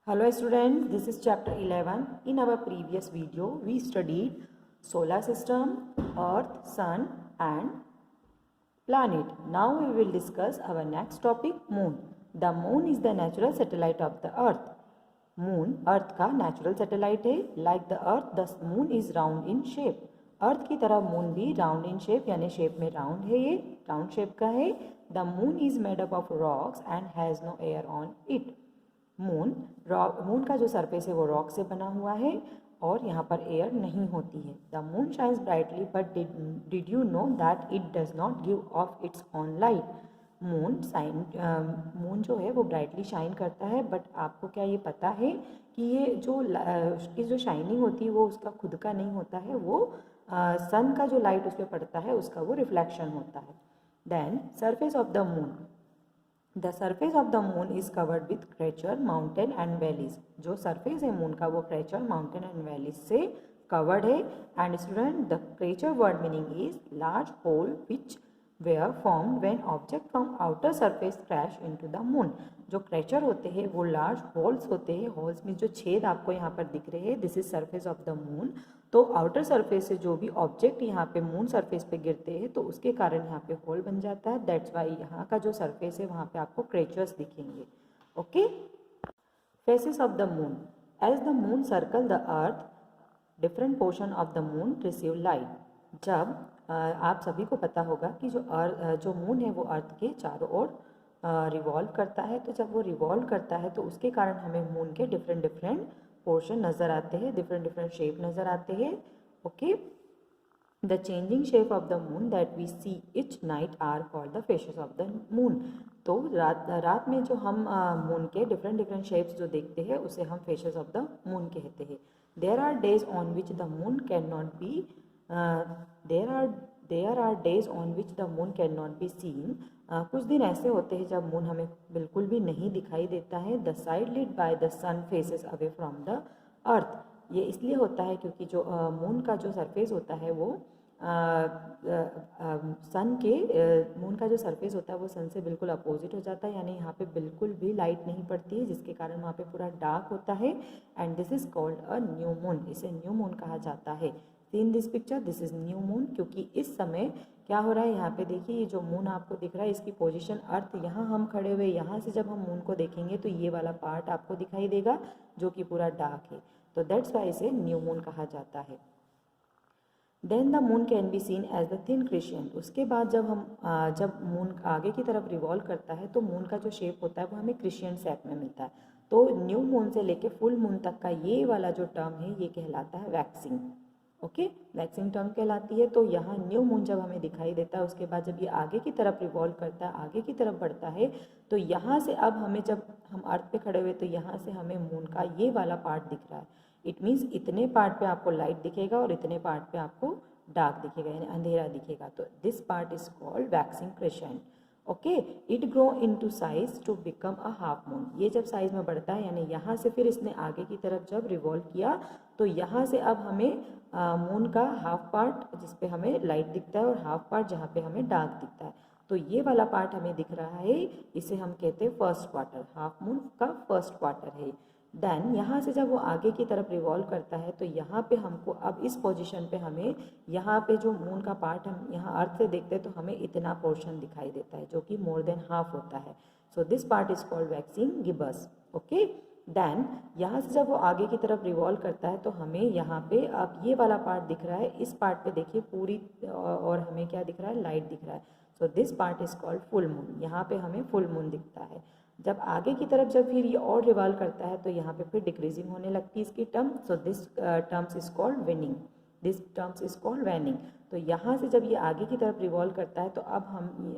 Hello students, this is chapter 11. In our previous video, we studied solar system, earth, sun and planet. Now we will discuss our next topic, moon. The moon is the natural satellite of the earth. Moon earth का natural satellite है. Like the earth, the moon is round in shape. अर्थ की तरह moon भी round in shape यानी shape में round है, ये round shape का है. The moon is made up of rocks and has no air on it. Moon का जो सरफेस है वो रॉक से बना हुआ है और यहाँ पर एयर नहीं होती है. The moon shines brightly but did you know that it does not give of its on light. Moon जो है वो ब्राइटली शाइन करता है, बट आपको क्या ये पता है कि ये जो शाइनिंग होती है वो उसका खुद का नहीं होता है, वो सन का जो लाइट उस पर पड़ता है उसका वो रिफ्लेक्शन होता है. Then surface of the moon. The surface of the moon is covered with crater, mountain and valleys. जो सरफेस है मून का वो क्रेचर, माउंटेन एंड वैलीज से कवर्ड है. And student, the crater word meaning is large hole which were form when object from outer surface crash into the moon. जो crater होते हैं वो लार्ज होल्स होते हैं. होल्स मीन्स जो छेद आपको यहाँ पर दिख रहे हैं, this is surface of the moon. तो आउटर सरफेस से जो भी ऑब्जेक्ट यहाँ पे मून सरफेस पे गिरते हैं तो उसके कारण यहाँ पे होल बन जाता है. दैट्स वाई यहाँ का जो सरफेस है वहाँ पे आपको क्रेचर्स दिखेंगे. Okay. Phases of the moon. As the moon circle the earth, different portion of the moon receive light. जब आप सभी को पता होगा कि जो मून है वो अर्थ के चारों ओर रिवॉल्व करता है. तो जब वो रिवॉल्व करता है तो उसके कारण हमें मून के डिफरेंट डिफरेंट पोर्शन नज़र आते हैं, डिफरेंट डिफरेंट शेप नज़र आते हैं. Okay. The changing shape of the moon that we see each night are called the phases of the moon. तो रात में जो हम मून के डिफरेंट डिफरेंट शेप्स जो देखते हैं उसे हम फेसेस ऑफ द मून कहते हैं. There are days on which the moon can not be there are days on which the moon cannot be seen. कुछ दिन ऐसे होते हैं जब मून हमें बिल्कुल भी नहीं दिखाई देता है. The side lit by the sun faces away from the earth. ये इसलिए होता है क्योंकि जो मून का जो सरफेस होता है वो मून का जो सरफेस होता है वो सन से बिल्कुल अपोजिट हो जाता है, यानी यहाँ पे बिल्कुल भी लाइट नहीं पड़ती है, जिसके कारण वहाँ पे पूरा डार्क होता है. And this is called a new moon. इसे न्यू मून कहा जाता है. इन this picture this is new moon, क्योंकि इस समय क्या हो रहा है यहाँ पे देखिए, ये जो मून आपको दिख रहा है इसकी पोजीशन अर्थ, यहाँ हम खड़े हुए, यहाँ से जब हम मून को देखेंगे तो ये वाला पार्ट आपको दिखाई देगा जो कि पूरा डार्क है. तो दैट्स वाई इसे न्यू मून कहा जाता है. Then the moon can be seen as the thin crescent. उसके बाद जब मून आगे की तरफ रिवॉल्व करता है तो मून का जो शेप होता है वो हमें क्रिस्टियन शेप में मिलता है. तो न्यू मून से लेके फुल मून तक का ये वाला जो टर्म है ये कहलाता है वैक्सिंग. ओके. वैक्सिंग टर्म कहलाती है. तो यहाँ न्यू मून जब हमें दिखाई देता है उसके बाद जब ये आगे की तरफ रिवॉल्व करता है, आगे की तरफ बढ़ता है, तो यहाँ से अब हमें, जब हम अर्थ पे खड़े हुए तो यहाँ से हमें मून का ये वाला पार्ट दिख रहा है. इट मीन्स इतने पार्ट पे आपको लाइट दिखेगा और इतने पार्ट पे आपको डार्क दिखेगा यानी अंधेरा दिखेगा. तो this part is called waxing crescent. Okay. It grow into size to become a half moon. ये जब साइज में बढ़ता है यानी यहाँ से फिर इसने आगे की तरफ जब रिवॉल्व किया तो यहाँ से अब हमें मून का हाफ पार्ट जिस पे हमें लाइट दिखता है और हाफ पार्ट जहाँ पे हमें डार्क दिखता है, तो ये वाला पार्ट हमें दिख रहा है, इसे हम कहते हैं फर्स्ट क्वार्टर. हाफ मून का फर्स्ट क्वार्टर है. देन यहाँ से जब वो आगे की तरफ रिवॉल्व करता है तो यहाँ पे हमको अब इस पोजीशन पे हमें यहाँ पे जो मून का पार्ट हम यहाँ अर्थ से देखते हैं तो हमें इतना पोर्शन दिखाई देता है जो कि मोर देन हाफ होता है. So this part is called waxing gibbous. Okay. Then यहाँ से जब वो आगे की तरफ रिवॉल्व करता है तो हमें यहाँ पे अब ये वाला पार्ट दिख रहा है. इस पार्ट पे देखिए पूरी और हमें क्या दिख रहा है, लाइट दिख रहा है. So this part is called full moon. यहाँ पे हमें फुल मून दिखता है. जब आगे की तरफ जब फिर ये और रिवॉल्व करता है तो यहाँ पे फिर डिक्रीजिंग होने लगती है इसकी term. So this terms is called वेनिंग. This terms is called waning. तो यहाँ से जब ये आगे की तरफ रिवॉल्व करता है तो अब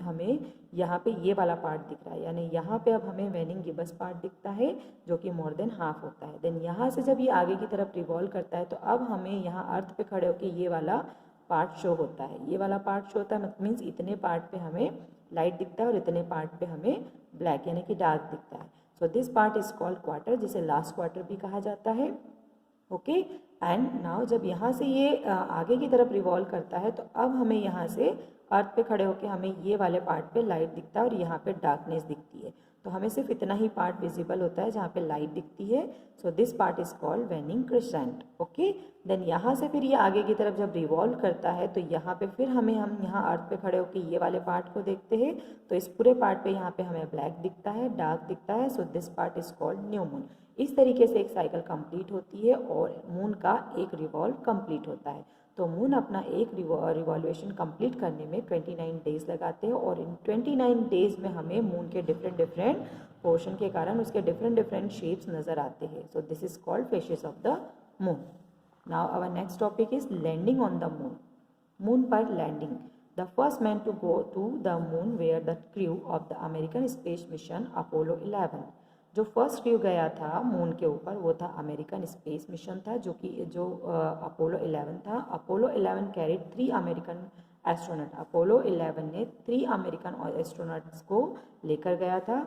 हमें यहाँ पे ये वाला पार्ट दिख रहा है, यानी यहाँ पे अब हमें वैनिंग गिबस पार्ट दिखता है जो कि मोर देन हाफ होता है. देन यहाँ से जब ये आगे की तरफ रिवॉल्व करता है तो अब हमें यहाँ अर्थ पे खड़े होकर ये वाला पार्ट शो होता है. ये वाला पार्ट शो होता है मीन्स इतने पार्ट पे हमें लाइट दिखता है और इतने पार्ट पे हमें ब्लैक यानी कि डार्क दिखता है. So this part is called quarter, जिसे लास्ट क्वार्टर भी कहा जाता है. ओके. एंड नाउ जब यहाँ से ये आगे की तरफ रिवॉल्व करता है तो अब हमें यहाँ से अर्थ पे खड़े होकर हमें ये वाले पार्ट पे लाइट दिखता है और यहाँ पे डार्कनेस दिखती है. तो हमें सिर्फ इतना ही पार्ट विजिबल होता है जहाँ पे लाइट दिखती है. So this part is called waning crescent. Okay, then यहाँ से फिर ये आगे की तरफ जब रिवॉल्व करता है तो यहाँ पे फिर हम यहाँ अर्थ पे खड़े होकर ये वाले पार्ट को देखते हैं. तो इस पूरे पार्ट पे यहाँ पे हमें ब्लैक दिखता है, डार्क दिखता है. So this part is called new moon. इस तरीके से एक साइकिल कंप्लीट होती है और मून का एक रिवॉल्व कंप्लीट होता है. तो मून अपना एक रिवॉल्यूशन कंप्लीट करने में 29 डेज लगाते हैं और इन 29 डेज में हमें मून के डिफरेंट पोर्शन के कारण उसके डिफरेंट शेप्स नज़र आते हैं. So this is called phases of the moon. Now our next topic is landing on the moon. Moon पर landing. The first man to go to the moon were the crew of the American space mission Apollo 11. जो first crew गया था moon के ऊपर वो था American space mission था, जो अपोलो 11 था. Apollo 11 carried 3 American astronaut. Apollo 11 ने 3 अमेरिकन एस्ट्रोनॉट्स को लेकर गया था.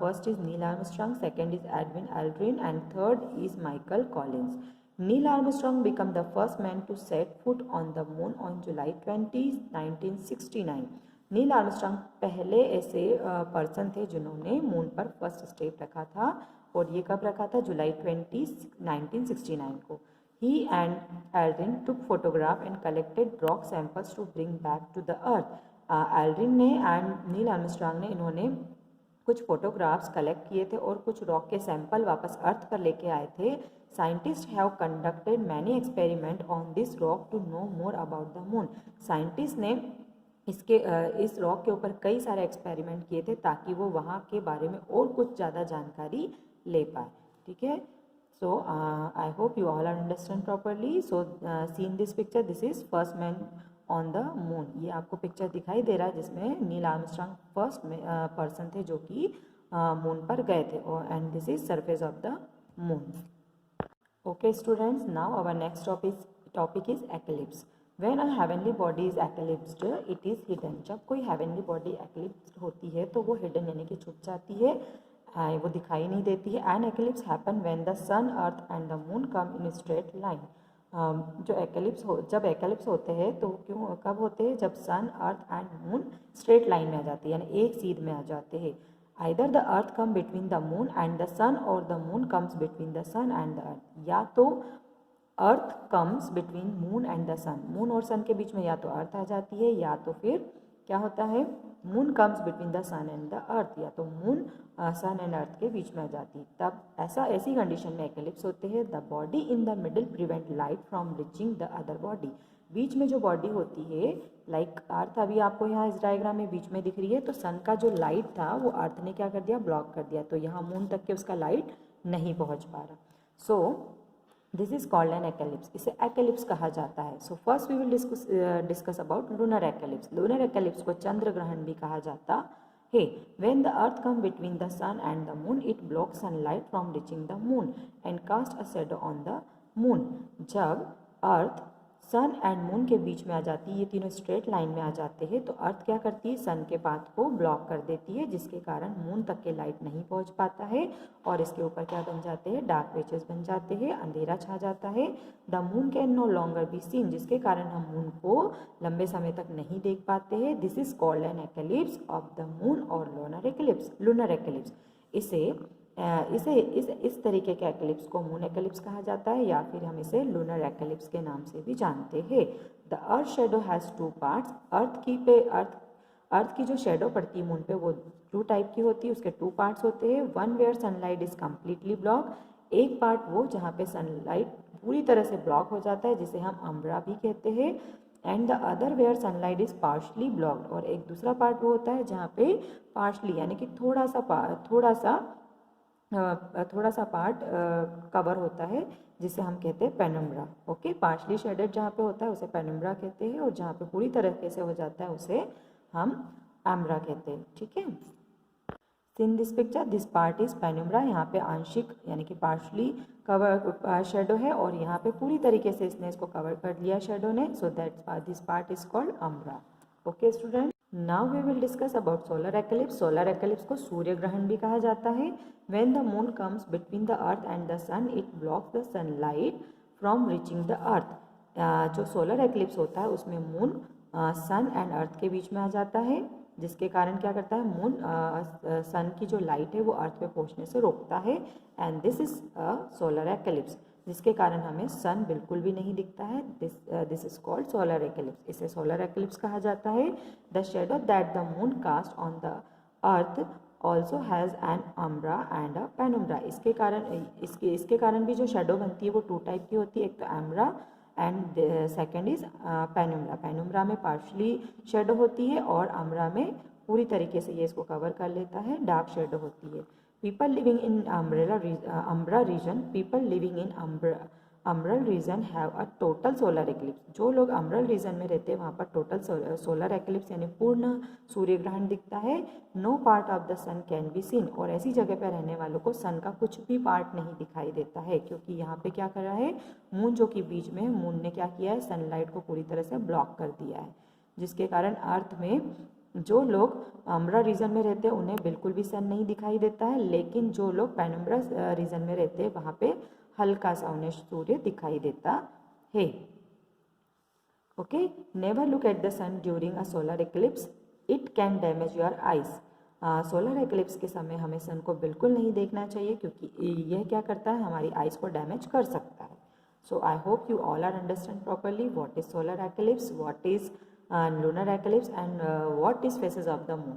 First is Neil Armstrong, second is Edwin Aldrin and third is Michael Collins. Neil Armstrong become the first man to set foot on the moon on July 20, 1969. Neil Armstrong पहले ऐसे person थे जिन्होंने moon पर first step रखा था और ये कब रखा था? जुलाई 20, 1969 को. He and Aldrin took photograph and collected rock samples to bring back to the earth. Aldrin ने एंड नील आर्मस्ट्रांग ने इन्होंने कुछ फोटोग्राफ्स कलेक्ट किए थे और कुछ रॉक के सैंपल वापस अर्थ पर लेके आए थे. Scientist have conducted many experiment on this rock to know more about the moon. Scientist ने इस रॉक के ऊपर कई सारे एक्सपेरिमेंट किए थे ताकि वो वहाँ के बारे में और कुछ ज़्यादा जानकारी ले पाए. ठीक है. So I hope you all understand properly. So see in this picture, this is first man on the moon. ये आपको पिक्चर दिखाई दे रहा है जिसमें नील आर्मस्ट्रांग फर्स्ट पर्सन थे जो कि मून पर गए थे. और and this is surface of the moon. Okay students, now our next topic is eclipse. When a heavenly body is eclipsed, it is hidden. जब कोई heavenly body eclipsed होती है तो वो hidden यानी कि छुप जाती है, वो दिखाई नहीं देती है. An eclipse happen when the sun, earth and the moon come in straight line. जब eclipse होते हैं तो कब होते हैं? जब sun, earth and moon straight line में आ जाती है यानी एक सीध में आ जाते हैं. Either the earth come between the moon and the sun or the moon comes between the sun and the earth. या तो earth comes between moon and the sun. Moon और सन के बीच में या तो अर्थ आ जाती है या तो फिर क्या होता है? Moon comes between the sun and the earth, या तो मून सन एंड अर्थ के बीच में आ जाती है. तब ऐसी कंडीशन में एक्लिप्स होते हैं. The body in the middle prevent light from reaching the other body. बीच में जो बॉडी होती है, लाइक अर्थ अभी आपको यहाँ इस डायग्राम में बीच में दिख रही है, तो सन का जो लाइट था वो अर्थ ने क्या कर दिया? ब्लॉक कर दिया. तो यहाँ मून तक के उसका लाइट नहीं पहुँच पा रहा. So this is called an eclipse. इसे एक्लिप्स कहा जाता है. So first we will discuss about lunar eclipse. Lunar eclipse को चंद्र ग्रहण भी कहा जाता है. When the earth come between the sun and the moon it blocks sunlight from reaching the moon and cast a shadow on the moon. जब earth, sun and moon के बीच में आ जाती है, ये तीनों स्ट्रेट लाइन में आ जाते हैं, तो अर्थ क्या करती है? सन के पाथ को ब्लॉक कर देती है जिसके कारण मून तक के लाइट नहीं पहुंच पाता है और इसके ऊपर क्या बन जाते हैं? डार्क पैचेस बन जाते हैं, अंधेरा छा जाता है. The moon can no longer be seen, जिसके कारण हम मून को लंबे समय तक नहीं देख पाते हैं. This is called an eclipse of the moon और लूनर एक्लिप्स. इस तरीके के एक्लिप्स को मून एक्लिप्स कहा जाता है या फिर हम इसे लूनर एक्लिप्स के नाम से भी जानते हैं. The earth shadow has 2 parts. Earth की जो शेडो पड़ती है मून पे वो 2 टाइप की होती है. उसके 2 पार्ट्स होते हैं. One where sunlight is completely block. एक पार्ट वो जहाँ पे सनलाइट पूरी तरह से ब्लॉक हो जाता है जिसे हम अम्ब्रा भी कहते हैं. And the other where sunlight is partially blocked. और एक दूसरा पार्ट वो होता है जहाँ पे पार्शली यानी कि थोड़ा सा पार्ट कवर होता है जिसे हम कहते हैं पेनुम्ब्रा. ओके, पार्शली शेडेड जहाँ पे होता है उसे पेनुम्ब्रा कहते हैं और जहाँ पे पूरी तरीके से हो जाता है उसे हम अम्ब्रा कहते हैं. ठीक है. इन this picture this part is penumbra. यहाँ पे आंशिक यानी कि पार्शली कवर शेडो है और यहाँ पे पूरी तरीके से इसने इसको कवर कर लिया शेडो ने. So that this part is called umbra. Okay student, now we will discuss about solar eclipse. Solar eclipse को सूर्य ग्रहण भी कहा जाता है. When the moon comes between the earth and the sun it blocks the sunlight from reaching the earth. जो solar eclipse होता है उसमें मून सन एंड अर्थ के बीच में आ जाता है जिसके कारण क्या करता है मून सन की जो लाइट है वो अर्थ पे पहुंचने से रोकता है। And this is a solar eclipse, जिसके कारण हमें सन बिल्कुल भी नहीं दिखता है। This is called solar eclipse, इसे सोलर एक्लिप्स कहा जाता है। The shadow that the moon cast on the earth also has an umbra and a penumbra. इसके कारण भी जो शेडो बनती है वो टू टाइप की होती है, एक तो umbra and second is penumbra. Penumbra में पार्शली शेडो होती है और अम्ब्रा में पूरी तरीके से ये इसको कवर कर लेता है, डार्क शेडो होती है। People living in umbra region, people living in umbral region have a total solar eclipse. जो लोग अम्ब्रल रीजन में रहते हैं वहाँ पर टोटल सोलर एक्लिप्स यानी पूर्ण सूर्य ग्रहण दिखता है। No part of the sun can be seen, और ऐसी जगह पर रहने वालों को सन का कुछ भी पार्ट नहीं दिखाई देता है, क्योंकि यहाँ पे क्या कर रहा है मून जो कि बीच में है, मून ने क्या किया है सनलाइट को पूरी तरह से ब्लॉक कर दिया है, जिसके कारण अर्थ में जो लोग अम्ब्रा रीजन में रहते हैं उन्हें बिल्कुल भी सन नहीं दिखाई देता है, लेकिन जो लोग पेनुम्ब्रा रीजन में रहते हैं वहाँ पे हल्का सा उन्हें सूर्य दिखाई देता है। Okay, never look at the sun during a solar eclipse, it can damage your eyes. Solar eclipse के समय हमें सन को बिल्कुल नहीं देखना चाहिए, क्योंकि यह क्या करता है हमारी आइज को डैमेज कर सकता है। So I hope you all are understand properly what is solar eclipse, what is lunar eclipse and what is phases of the moon.